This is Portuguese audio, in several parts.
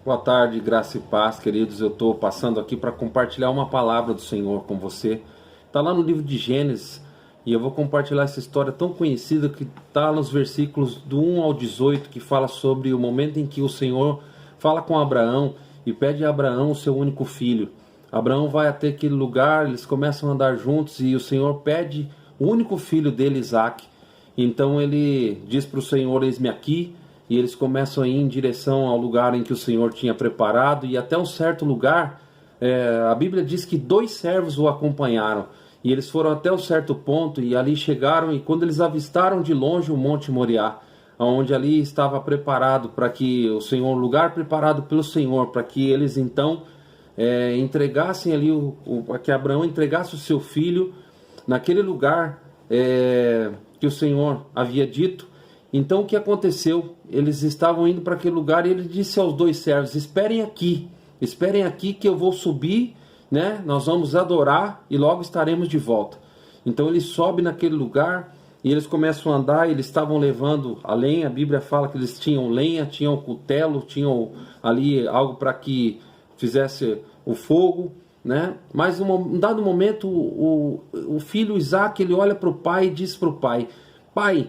Boa tarde, graça e paz, queridos. Eu estou passando aqui para compartilhar uma palavra do Senhor com você. Está lá no livro de Gênesis e eu vou compartilhar essa história tão conhecida que está nos versículos do 1 ao 18, que fala sobre o momento em que o Senhor fala com Abraão e pede a Abraão o seu único filho. Abraão vai até aquele lugar, eles começam a andar juntos e o Senhor pede o único filho dele, Isaque. Então ele diz para o Senhor: eis-me aqui. E eles começam a ir em direção ao lugar em que o Senhor tinha preparado. E até um certo lugar, a Bíblia diz que 2 servos o acompanharam. E eles foram até um certo ponto e ali chegaram. E quando eles avistaram de longe o Monte Moriá, onde ali estava preparado para que o Senhor, o lugar preparado pelo Senhor, para que eles então entregassem ali, para que Abraão entregasse o seu filho naquele lugar que o Senhor havia dito. Então o que aconteceu? Eles estavam indo para aquele lugar e ele disse aos 2 servos: esperem aqui que eu vou subir, né? Nós vamos adorar e logo estaremos de volta. Então ele sobe naquele lugar e eles começam a andar. Eles estavam levando a lenha. A Bíblia fala que eles tinham lenha, tinham cutelo, tinham ali algo para que fizesse o fogo, né? Mas em um dado momento o filho Isaque, ele olha para o pai e diz para o pai: pai,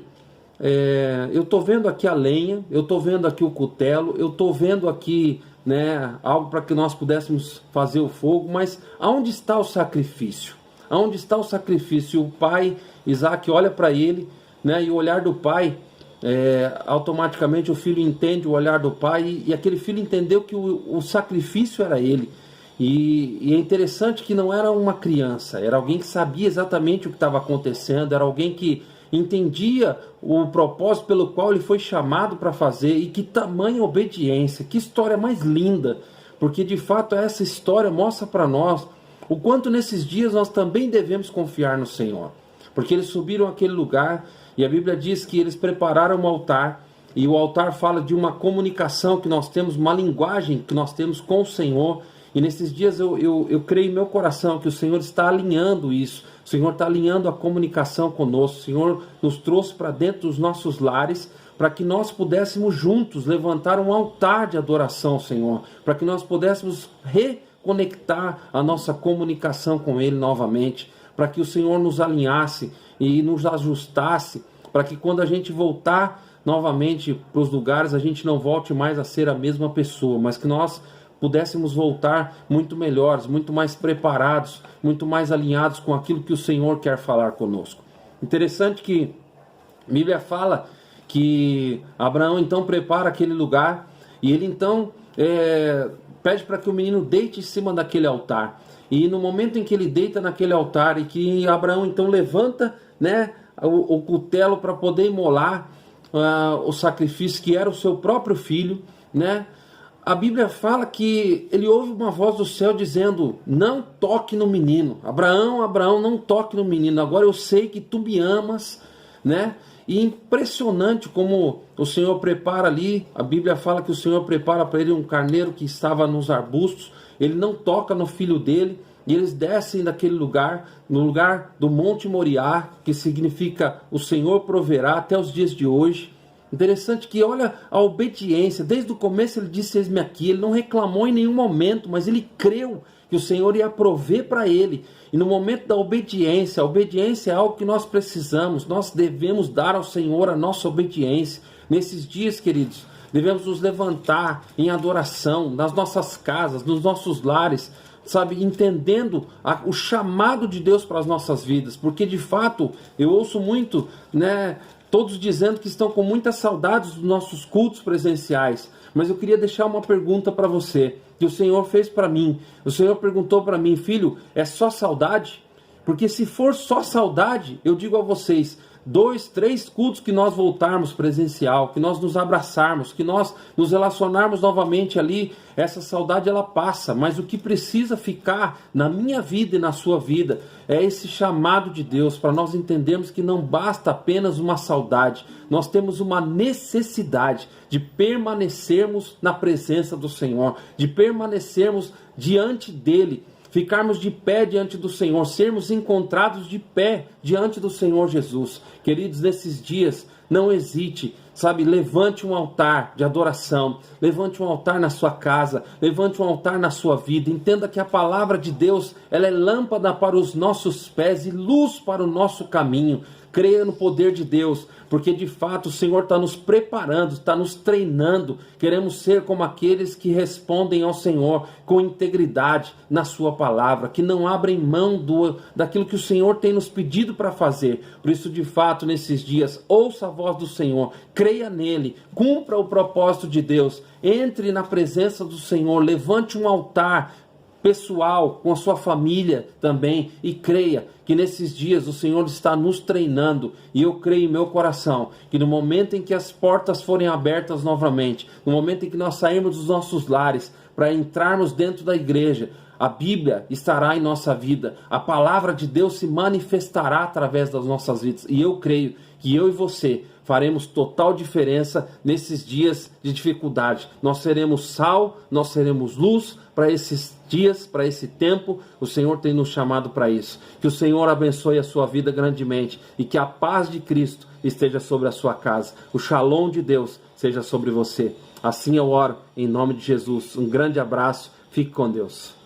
eu estou vendo aqui a lenha, eu estou vendo aqui o cutelo, eu estou vendo aqui, né, algo para que nós pudéssemos fazer o fogo, mas aonde está o sacrifício? Aonde está o sacrifício? E o pai Isaque olha para ele, né, e o olhar do pai, automaticamente o filho entende o olhar do pai, e aquele filho entendeu que o sacrifício era ele. E é interessante que não era uma criança, era alguém que sabia exatamente o que estava acontecendo, era alguém que entendia o propósito pelo qual ele foi chamado para fazer. E que tamanha obediência, que história mais linda, porque de fato essa história mostra para nós o quanto nesses dias nós também devemos confiar no Senhor, porque eles subiram aquele lugar e a Bíblia diz que eles prepararam um altar, e o altar fala de uma comunicação que nós temos, uma linguagem que nós temos com o Senhor. E nesses dias eu creio em meu coração que o Senhor está alinhando isso. O Senhor está alinhando a comunicação conosco. O Senhor nos trouxe para dentro dos nossos lares para que nós pudéssemos juntos levantar um altar de adoração ao Senhor, para que nós pudéssemos reconectar a nossa comunicação com Ele novamente, para que o Senhor nos alinhasse e nos ajustasse, para que quando a gente voltar novamente para os lugares, a gente não volte mais a ser a mesma pessoa, mas que nós pudéssemos voltar muito melhores, muito mais preparados, muito mais alinhados com aquilo que o Senhor quer falar conosco. Interessante que a Bíblia fala que Abraão então prepara aquele lugar e ele então pede para que o menino deite em cima daquele altar. E no momento em que ele deita naquele altar e que Abraão então levanta, né, o cutelo para poder imolar o sacrifício que era o seu próprio filho, né? A Bíblia fala que ele ouve uma voz do céu dizendo: não toque no menino. Abraão, Abraão, não toque no menino. Agora eu sei que tu me amas, né? E impressionante como o Senhor prepara ali. A Bíblia fala que o Senhor prepara para ele um carneiro que estava nos arbustos. Ele não toca no filho dele. E eles descem daquele lugar, no lugar do Monte Moriá, que significa o Senhor proverá, até os dias de hoje. Interessante que olha a obediência. Desde o começo ele disse: eis-me aqui. Ele não reclamou em nenhum momento, mas ele creu que o Senhor ia prover para ele. E no momento da obediência, a obediência é algo que nós precisamos. Nós devemos dar ao Senhor a nossa obediência. Nesses dias, queridos, devemos nos levantar em adoração nas nossas casas, nos nossos lares, sabe, entendendo o chamado de Deus para as nossas vidas. Porque de fato eu ouço muito, né, todos dizendo que estão com muitas saudades dos nossos cultos presenciais. Mas eu queria deixar uma pergunta para você, que o Senhor fez para mim. O Senhor perguntou para mim: filho, é só saudade? Porque se for só saudade, eu digo a vocês, 2, 3 cultos que nós voltarmos presencial, que nós nos abraçarmos, que nós nos relacionarmos novamente ali, essa saudade ela passa. Mas o que precisa ficar na minha vida e na sua vida é esse chamado de Deus, para nós entendermos que não basta apenas uma saudade, nós temos uma necessidade de permanecermos na presença do Senhor, de permanecermos diante dEle, ficarmos de pé diante do Senhor, sermos encontrados de pé diante do Senhor Jesus. Queridos, nesses dias, não hesite, Sabe, levante um altar de adoração, levante um altar na sua casa, levante um altar na sua vida. Entenda que a palavra de Deus, ela é lâmpada para os nossos pés e luz para o nosso caminho. Creia no poder de Deus, porque de fato o Senhor está nos preparando, está nos treinando. Queremos ser como aqueles que respondem ao Senhor com integridade na sua palavra, que não abrem mão daquilo que o Senhor tem nos pedido para fazer. Por isso, de fato, nesses dias, ouça a voz do Senhor, creia nele, cumpra o propósito de Deus, entre na presença do Senhor, levante um altar pessoal, com a sua família também, e creia que nesses dias o Senhor está nos treinando, e eu creio em meu coração que no momento em que as portas forem abertas novamente, no momento em que nós sairmos dos nossos lares para entrarmos dentro da igreja, a Bíblia estará em nossa vida, a palavra de Deus se manifestará através das nossas vidas, e eu creio que eu e você faremos total diferença nesses dias de dificuldade. Nós seremos sal, nós seremos luz para esses dias, para esse tempo. O Senhor tem nos chamado para isso. Que o Senhor abençoe a sua vida grandemente e que a paz de Cristo esteja sobre a sua casa. O shalom de Deus seja sobre você. Assim eu oro em nome de Jesus. Um grande abraço. Fique com Deus.